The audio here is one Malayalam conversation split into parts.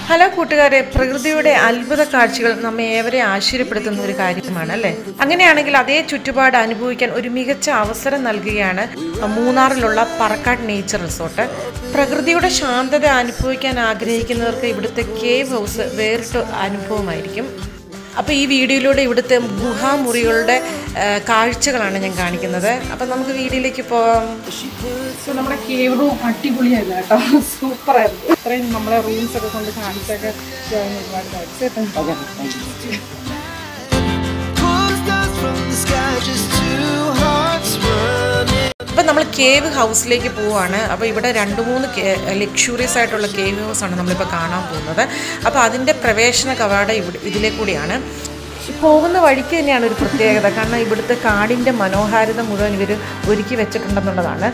ഹലോ കൂട്ടുകാരെ, പ്രകൃതിയുടെ അത്ഭുത കാഴ്ചകൾ നമ്മെ ഏവരെ ആശ്ചര്യപ്പെടുത്തുന്ന ഒരു കാര്യമാണ് അല്ലേ? അങ്ങനെയാണെങ്കിൽ അതേ ചുറ്റുപാട് അനുഭവിക്കാൻ ഒരു മികച്ച അവസരം നൽകുകയാണ് മൂന്നാറിലുള്ള പറക്കാട് നേച്ചർ റിസോർട്ട്. പ്രകൃതിയുടെ ശാന്തത അനുഭവിക്കാൻ ആഗ്രഹിക്കുന്നവർക്ക് ഇവിടുത്തെ കേവ് ഹൗസ് വേറിട്ട അനുഭവമായിരിക്കും. അപ്പോൾ ഈ വീഡിയോയിലൂടെ ഇവിടുത്തെ ഗുഹാമുറികളുടെ കാഴ്ചകളാണ് ഞാൻ കാണിക്കുന്നത്. അപ്പം നമുക്ക് വീഡിയോയിലേക്ക് പോകാം. നമ്മുടെ കേവ് റൂം അടിപൊളിയായിരുന്നു കേട്ടോ, സൂപ്പറായിരുന്നു. ഇത്രയും നമ്മളെ റൂംസ് ഒക്കെ കൊണ്ട് കാണിച്ചൊക്കെ ഒരുപാട് ഇപ്പം നമ്മൾ കേവ് ഹൗസിലേക്ക് പോവുകയാണ്. അപ്പോൾ ഇവിടെ 2-3 ലക്ഷൂറിയസ് ആയിട്ടുള്ള കേവ് ഹൗസാണ് നമ്മളിപ്പോൾ കാണാൻ പോകുന്നത്. അപ്പോൾ അതിൻ്റെ പ്രവേശന കവാടം ഇതിലെ കൂടിയാണ്. പോകുന്ന വഴിക്ക് തന്നെയാണ് ഒരു പ്രത്യേകത. കാരണം ഇവിടുത്തെ കാടിൻ്റെ മനോഹാരിത മുഴുവൻ ഇവർ ഒരുക്കി വെച്ചിട്ടുണ്ടെന്നുള്ളതാണ്.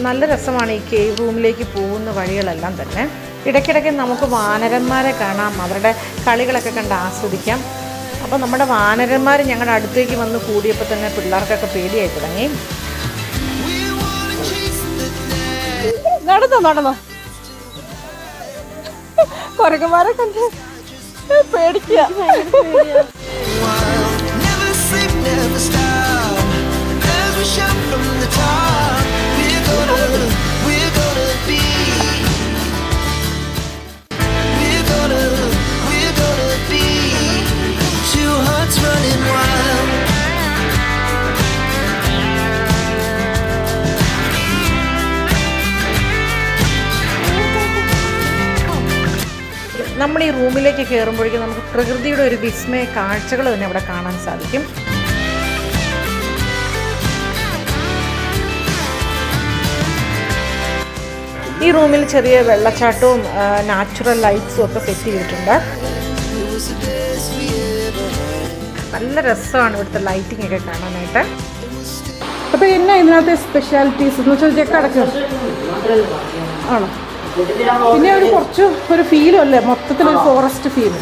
നല്ല രസമാണ് ഈ കേവ് റൂമിലേക്ക് പോകുന്ന വഴികളെല്ലാം തന്നെ. ഇടയ്ക്കിടയ്ക്ക് നമുക്ക് വാനരന്മാരെ കാണാം, അവരുടെ കളികളൊക്കെ കണ്ട് ആസ്വദിക്കാം. അപ്പോൾ നമ്മുടെ വാനരന്മാർ ഞങ്ങളുടെ അടുത്തേക്ക് വന്ന് കൂടിയപ്പോൾ തന്നെ പിള്ളേർക്കൊക്കെ പേടിയായി തുടങ്ങി. നടന്നോ കൊരകന്മാരെ കണ്ട് പേടിക്കുക. നമ്മൾ ഈ റൂമിലേക്ക് കയറുമ്പോഴേക്കും നമുക്ക് പ്രകൃതിയുടെ ഒരു വിസ്മയ കാഴ്ചകൾ തന്നെ അവിടെ കാണാൻ സാധിക്കും. ഈ റൂമിൽ ചെറിയ വെള്ളച്ചാട്ടവും നാച്ചുറൽ ലൈറ്റ്സും ഒക്കെ സെറ്റ് ചെയ്തിട്ടുണ്ട്. നല്ല രസമാണ് ഇവിടുത്തെ ലൈറ്റിംഗ് ഒക്കെ കാണാനായിട്ട്. അപ്പോൾ എന്നാ ഇതിനകത്തെ സ്പെഷ്യാലിറ്റീസ് എന്ന് വെച്ചാൽ ചെക്കടക്കം ആണോ? പിന്നെ ഒരു കുറച്ച് ഒരു ഫീലും അല്ലേ, മൊത്തത്തിലൊരു ഫോറസ്റ്റ് ഫീൽ.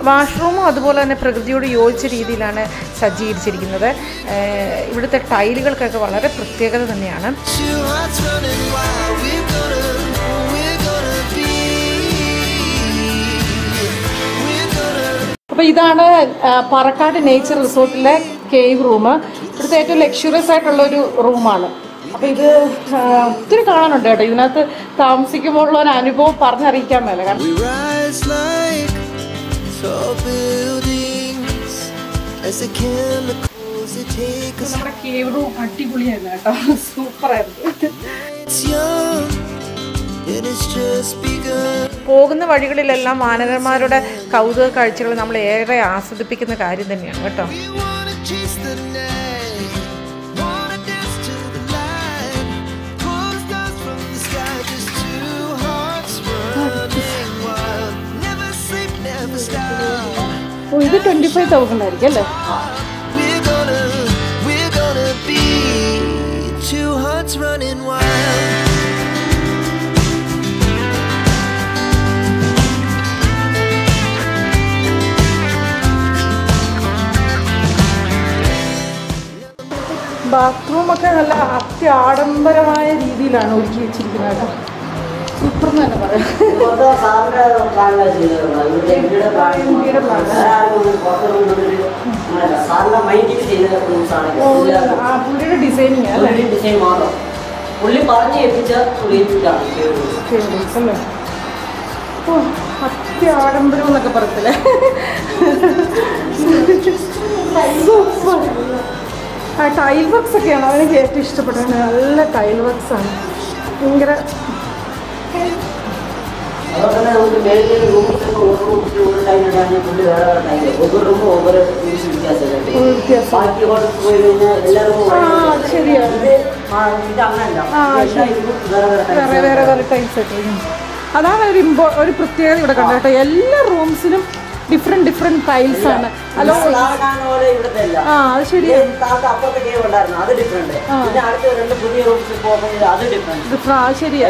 വാഷ്റൂമും അതുപോലെ തന്നെ പ്രകൃതിയോട് യോജിച്ച രീതിയിലാണ് സജ്ജീകരിച്ചിരിക്കുന്നത്. ഇവിടുത്തെ ടൈലുകൾക്കൊക്കെ വളരെ പ്രത്യേകത തന്നെയാണ്. അപ്പോൾ ഇതാണ് പറക്കാട് നേച്ചർ റിസോർട്ടിലെ കേവ് റൂം. ഇവിടുത്തെ ഏറ്റവും ലക്ഷറിയസ് ആയിട്ടുള്ളൊരു റൂമാണ്. അപ്പോൾ ഇത് ഒത്തിരി കാണാനുണ്ട് കേട്ടോ. ഇതിനകത്ത് താമസിക്കുമ്പോഴുള്ള ഒരു അനുഭവം പറഞ്ഞറിയിക്കാൻ മേല. കാരണം നമ്മുടെ കേവ് റൂം അടിപൊളിയായിരുന്നു കേട്ടോ, സൂപ്പറായിരുന്നു. പോകുന്ന വഴികളിലെല്ലാം വാനരന്മാരുടെ കൗതുക കാഴ്ചകൾ നമ്മൾ ഏറെ ആസ്വദിപ്പിക്കുന്ന കാര്യം തന്നെയാണ് കേട്ടോ. ഇത് 25,000 ആയിരിക്കും അല്ലേ? ബാത്റൂമൊക്കെ നല്ല അത്യാഡംബരമായ രീതിയിലാണ് ഒരുക്കി വെച്ചിരിക്കുന്നത് കേട്ടോ. സൂപ്പർ എന്ന് തന്നെ പറയാം. പുള്ളിയുടെ ഡിസൈനിങ് അല്ലേ? ഓ, അത്യാഡംബരം എന്നൊക്കെ പറയത്തില്ലേ? സൂപ്പർ. ആ ടൈൽ വർക്ക്സ് ഒക്കെയാണ് അവനെനിക്ക് ഏറ്റവും ഇഷ്ടപ്പെട്ടത്. നല്ല ടൈൽ വർക്ക്സാണ്, ഭയങ്കര. ശരിയാണ്, വേറെ ടൈൽസ് ഒക്കെ. അതാണ് ഒരു പ്രത്യേകത ഇവിടെ കണ്ടു കേട്ടോ. എല്ലാ റൂംസിനും ഡിഫറെന്റ് ടൈൽസ് ആണ്. ഹലോ ആ അത് ശരിയാണ്. ശരിയാ.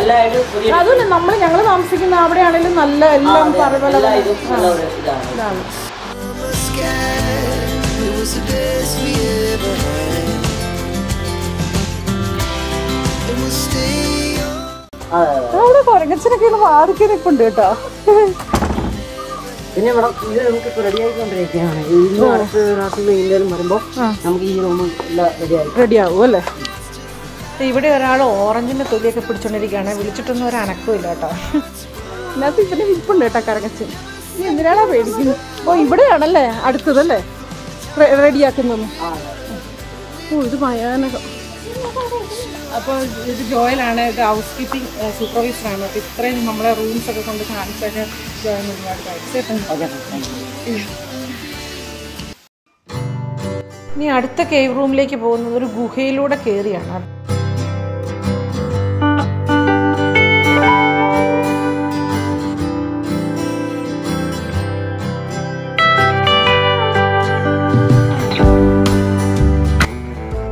അതുപോലെ ഞങ്ങൾ താമസിക്കുന്ന അവിടെയാണെങ്കിലും നല്ല എല്ലാം പല ഇതാണ്. അവിടെ കൊരങ്ങച്ചനൊക്കെ വാതിക്കെ നിൽപ്പുണ്ട് കേട്ടോ. പിന്നെ ഇവിടെ ഇത് നമുക്ക് റെഡി ആയിക്കൊണ്ടിരിക്കുകയാണ്. ഇന്ത്യയിലും വരുമ്പോൾ നമുക്ക് ഈ റൂം റെഡിയാവും അല്ലേ. ഇവിടെ ഒരാൾ ഓറഞ്ചിന്റെ തൊലിയൊക്കെ പിടിച്ചോണ്ടിരിക്കുകയാണ്. വിളിച്ചിട്ടൊന്നും ഒരു അനക്കമില്ല കേട്ടോ. ഇതിനകത്ത് ഇവന്റെ വിൽപ്പുണ്ട് കേട്ടോ കരകച്ചൻ. നീ എന്തിനാണോ പേടിക്കുന്നത്? ഓ ഇവിടെയാണല്ലേ അടുത്തതല്ലേ റെഡിയാക്കുന്നത്. ഓ ഇത് ഭയാനകം. അപ്പോൾ ഇത് ജോയലാണ്, ഇത് ഹൗസ് കീപ്പിംഗ് സൂപ്പർവൈസറാണ്. അപ്പോൾ ഇത്രയും നമ്മളെ റൂംസ് ഒക്കെ കൊണ്ട് കാണിച്ചൊക്കെ ജോയിൻ ഒരുപാട് കാണിച്ചു. ഇനി അടുത്ത കേവ് റൂമിലേക്ക് പോകുന്നത് ഒരു ഗുഹയിലൂടെ കയറിയാണ്.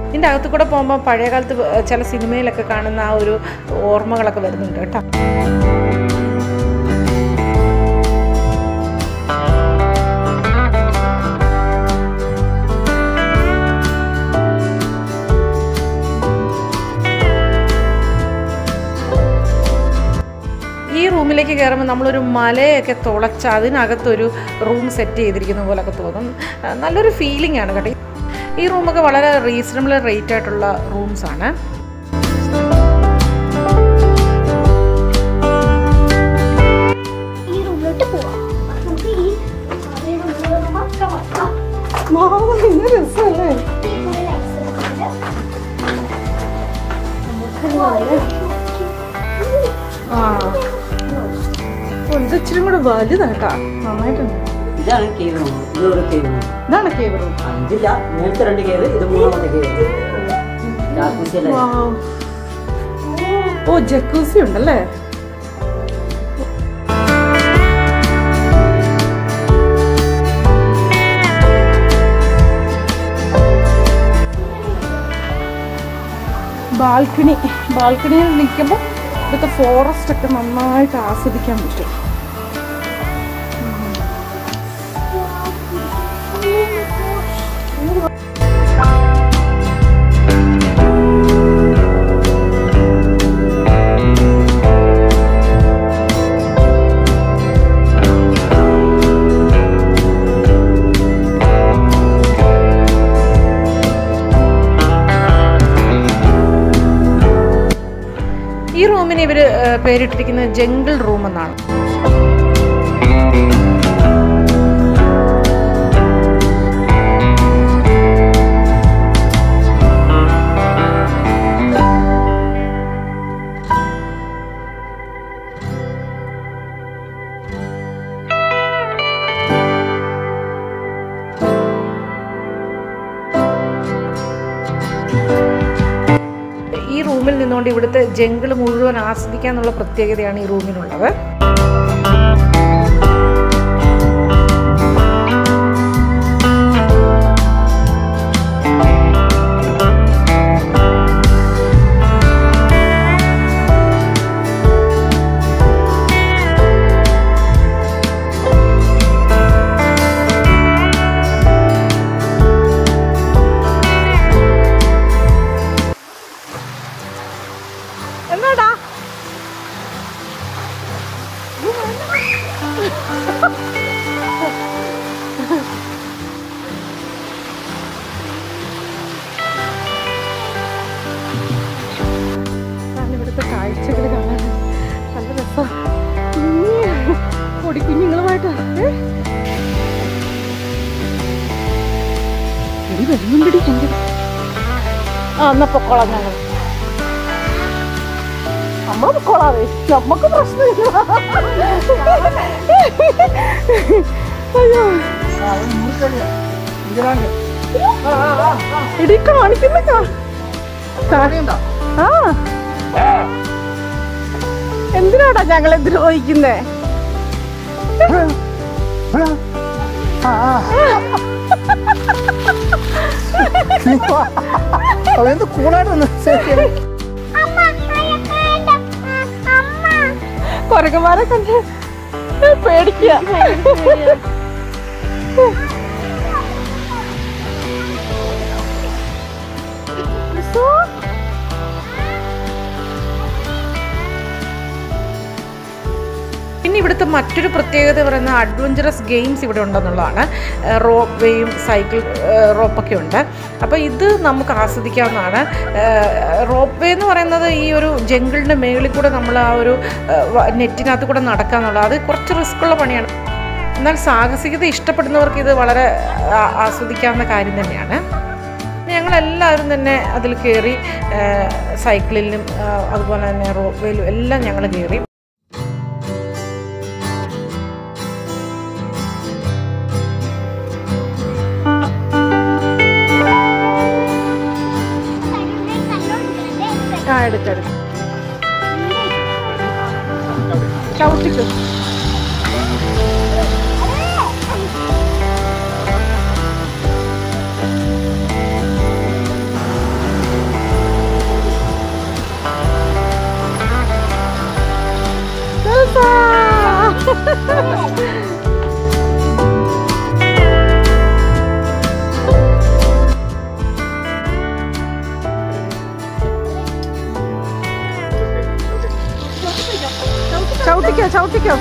ഇതിൻ്റെ അകത്ത് കൂടെ പോകുമ്പോൾ പഴയ കാലത്ത് ചില സിനിമയിലൊക്കെ കാണുന്ന ആ ഒരു ഓർമ്മകളൊക്കെ വരുന്നുണ്ട് കേട്ടോ. ഈ റൂമിലേക്ക് കയറുമ്പോൾ നമ്മളൊരു മലയൊക്കെ തുളച്ച് അതിനകത്തൊരു റൂം സെറ്റ് ചെയ്തിരിക്കുന്ന പോലൊക്കെ തോന്നും. നല്ലൊരു ഫീലിംഗ് ആണ് കേട്ടോ. ഈ റൂമൊക്കെ വളരെ റീസണബിൾ റേറ്റ് ആയിട്ടുള്ള റൂംസാണ്. ഇത് ഇച്ചിരി കൂടെ വലുതാട്ടാ, നന്നായിട്ടുണ്ട്. ഇതാണ് കേവ് റൂം. ഇതൊരു കേവ് റൂം. ഇതാണ് കേവ് റൂം. ഇതില്ല, നേരത്തെ 2 കേവ്, ഇത് 3ാമത്തെ കേവ്. ഓ ജക്കൂസി ഉണ്ടല്ലേ. ബാൽക്കണിയിൽ നിൽക്കുമ്പോൾ ഇവിടുത്തെ ഫോറസ്റ്റ് ഒക്കെ നന്നായിട്ട് ആസ്വദിക്കാൻ പറ്റും. ഈ റൂമിന് ഇവർ പേരിട്ടിരിക്കുന്നത് ജംഗിൾ റൂം എന്നാണ്. ഈ റൂമിൽ നിന്നുകൊണ്ട് ഇവിടുത്തെ ജംഗിൾ മുഴുവൻ ആസ്വദിക്കാന്നുള്ള പ്രത്യേകതയാണ് ഈ റൂമിനുള്ളത്. എന്നാടാ ഇവിടുത്തെ കാഴ്ചകൾ കാണാൻ നല്ല രസം. പൊടിക്കുഞ്ഞുങ്ങളുമായിട്ട് എടി വരുന്നുണ്ടടി കണ്ടു. എന്നാ പൊക്കോളാം ഞങ്ങൾ. നമ്മൾ പൊക്കോളാവേ, നമ്മക്ക് പ്രശ്നമില്ല. അയ്യോ ഇടി കാണിക്കുന്ന എന്തിനാടാ ഞങ്ങൾ ദ്രോഹിക്കുന്നേ? അവനെന്ത് കൂളായിട്ടൊന്ന് കുരങ്ങന്മാരെ കണ്ട് പേടിക്കുക. പിന്നെ ഇവിടുത്തെ മറ്റൊരു പ്രത്യേകത പറയുന്ന അഡ്വഞ്ചറസ് ഗെയിംസ് ഇവിടെ ഉണ്ടെന്നുള്ളതാണ്. റോപ്പ് വേയും സൈക്കിൾ റോപ്പൊക്കെ ഉണ്ട്. അപ്പോൾ ഇത് നമുക്ക് ആസ്വദിക്കാവുന്നതാണ്. റോപ്പ് വേ എന്ന് പറയുന്നത് ഈ ഒരു ജംഗിളിൻ്റെ മേളിൽ കൂടെ നമ്മൾ ആ ഒരു നെറ്റിനകത്ത് കൂടെ നടക്കുക എന്നുള്ളത് അത് കുറച്ച് റിസ്ക്കുള്ള പണിയാണ്. എന്നാൽ സാഹസികത ഇഷ്ടപ്പെടുന്നവർക്ക് ഇത് വളരെ ആസ്വദിക്കാവുന്ന കാര്യം തന്നെയാണ്. ഞങ്ങളെല്ലാവരും തന്നെ അതിൽ കയറി, സൈക്കിളിലും അതുപോലെ തന്നെ റോപ്പ് വേയിലും എല്ലാം ഞങ്ങൾ കയറി. എടുത്തെടുത്ത് ചവിട്ടിക്ക്. ചവിട്ടിക്കോ ചവിട്ടിക്കോ.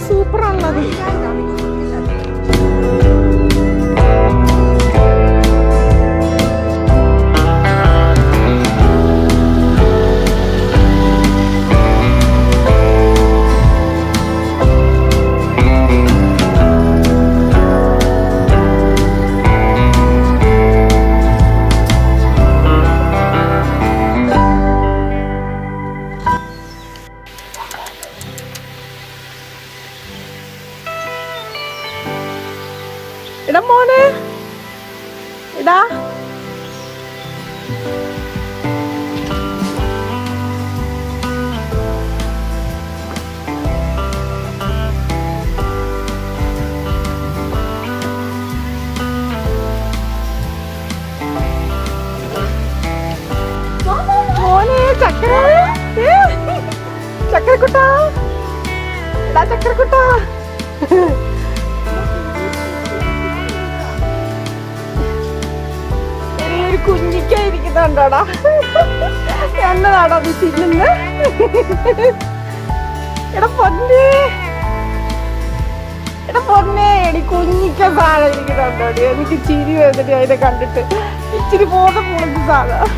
സൂപ്പറാണത്. ഇടാ മോനെ ഇടാ. മോനെ ചക്കര, ചക്കരക്കുട്ടാ ഇടാ, ചക്കരക്കുട്ടാ. കുഞ്ഞിക്കായിരിക്കുന്നുണ്ടോടാ? എന്നതാടാ അത് ചില്ലുന്ന്? എടാ പൊന്നേ, എടാ പൊന്നേ, എടി കുഞ്ഞിക്ക സാധനം ഇരിക്കുന്നുണ്ടോടി? എനിക്ക് ചിരി വന്നിട്ട് അതിനെ കണ്ടിട്ട് ഇച്ചിരി ബോധം പൊളിച്ച സാധനം.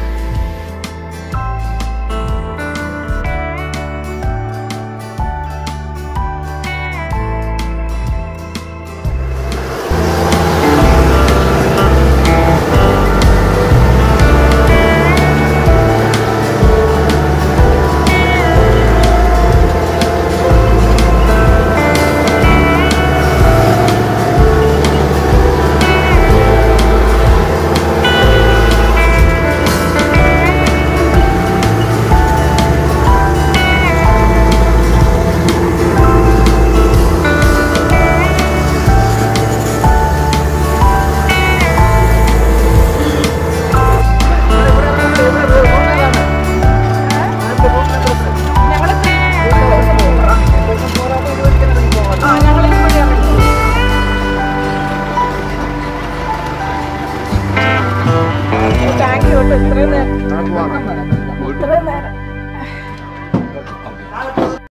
ഇത്രയും നേരം